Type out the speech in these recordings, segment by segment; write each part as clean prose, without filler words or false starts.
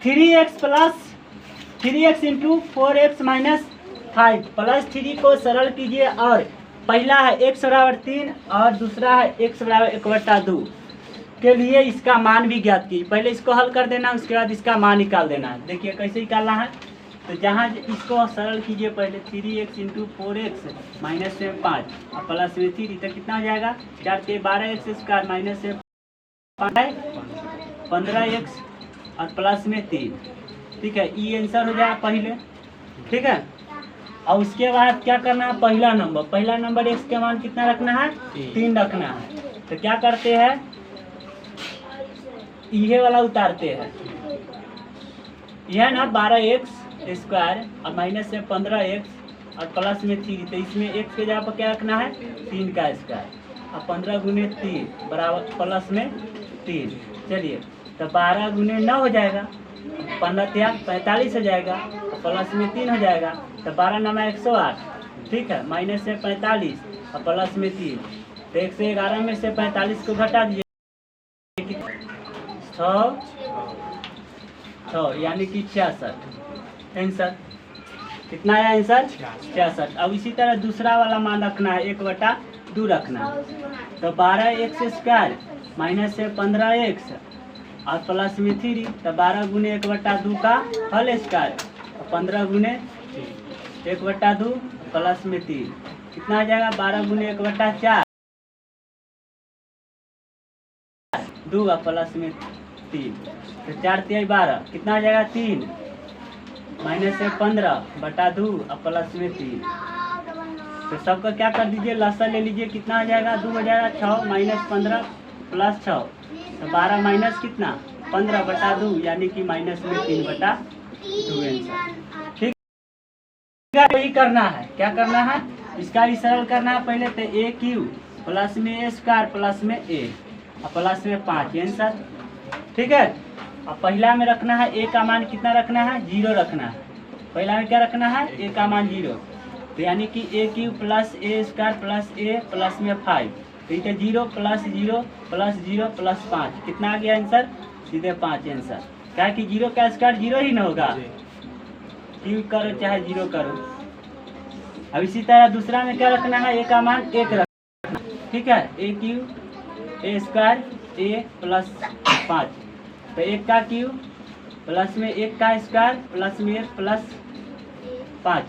3x plus 3x into 4x minus 5 plus 3 को सरल कीजिए और पहला है x बराबर 3 और दूसरा है x बराबर 1/2 के लिए इसका मान भी ज्ञात कीजिए। पहले इसको हल कर देना, उसके बाद इसका मान निकाल देना। देखिए कैसे निकालना है। तो जहाँ इसको सरल कीजिए पहले 3x इंटू 4x माइनस में 5 और प्लस में 3 तो कितना हो जाएगा 4 के 12x² माइनस में 5 15x और प्लस में 3। ठीक है, ये आंसर हो जाएगा पहले। ठीक है, और उसके बाद क्या करना है, पहला नंबर x के मान कितना रखना है 3 रखना है। तो क्या करते हैं, ये वाला उतारते हैं, यह ना 12x² और माइनस से 15x और प्लस में 3। तो इसमें x के जगह पर क्या रखना है 3 का स्क्वायर और 15 गुने 3 बराबर प्लस में 3। चलिए तो 12 गुने 9 हो जाएगा, 15 45 हो जाएगा और प्लस में 3 हो जाएगा। तो 12 9 108। ठीक है, माइनस से 45 और प्लस में 3। तो 111 में से 45 को घटा दीजिए 6 यानी कि 66 आंसर। कितना है आंसर 66। अब इसी तरह दूसरा वाला मान रखना है 1/2 रखना है। तो 12x² माइनस से 15x और प्लस में 3। तो 12 गुने 1/2 का होल स्क्वायर और 15 गुने 1/2 प्लस में 3 कितना आ जाएगा 12 गुने 1/4 2 प्लस में 3। तो 4 3 12 कितना आ जाएगा 3 माइनस से 15/2 और प्लस में 3। तो सबका क्या कर दीजिए लसा ले लीजिए, कितना आ जाएगा 2 हो जाएगा 6 माइनस 15 प्लस 6। तो 12 माइनस कितना 15/2 यानी कि माइनस में 3/2 आंसर। ठीक है, यही करना है। क्या करना है, इसका भी सरल करना है पहले। तो a³ प्लस में a² प्लस में a और प्लस में 5 आंसर। ठीक है, अब पहला में रखना है a का मान कितना रखना है 0 रखना है। पहला में क्या रखना है a का मान 0। तो यानी कि a³ plus a² plus a plus में 5। तो ये 0 प्लस 0 प्लस 0 प्लस 5 कितना आ गया आंसर सीधे 5 आंसर। क्या कि 0 का स्क्वायर 0 ही ना होगा, क्यों करो चाहे 0 करो। अब इसी तरह दूसरा में क्या रखना है a का मान 1 रखना। ठीक है, a³ a² a प्लस 5। तो 1 का क्यूब प्लस में 1 का स्क्वायर प्लस में 1 प्लस 5।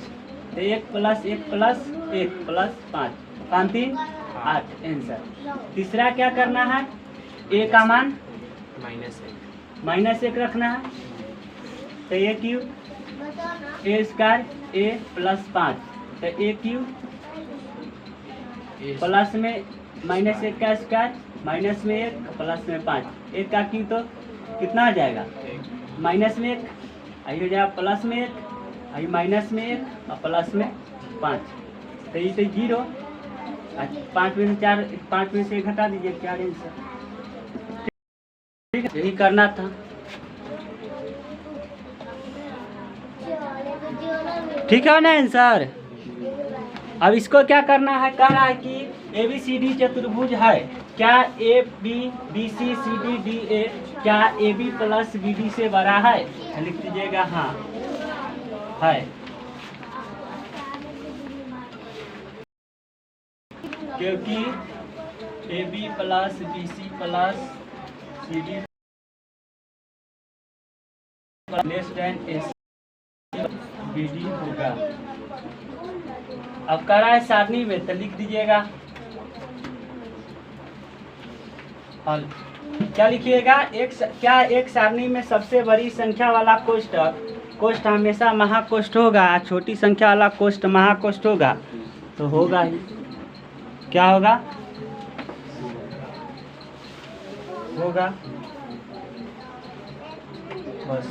तो 1 प्लस 1 प्लस 1 प्लस 5 5 3 8 आंसर। तीसरा क्या करना है a का मान -1 रखना है। तो a³ a² a प्लस 5। तो a³ प्लस में -1 का स्क्वायर माइनस में 1 प्लस में 5। 1 का क्यूब तो कितना आ जाएगा माइनस में 1 आई हो जाएगा प्लस में 1 आई माइनस में 1 और प्लस में 5। तो ये तो 0 5 में से 4 5 में से 1 घटा दीजिए 4 आंसर। ठीक है, यही करना था। ठीक है ना आंसर। अब इसको क्या करना है, कह रहा है कि ABCD चतुर्भुज है, क्या AB BC CD DA क्या AB प्लस BD से बड़ा है। लिख दीजिएगा हाँ है। क्योंकि AB plus BC plus CD less than AC BD होगा। अब कह रहा है सारणी में, तो लिख दीजिएगा हल। क्या लिखिएगा क्या एक सारणी में सबसे बड़ी संख्या वाला कोष्ठ हमेशा महाकोष्ठ होगा, छोटी संख्या वाला कोष्ठ महाकोष्ठ होगा। तो होगा ही, क्या होगा होगा बस।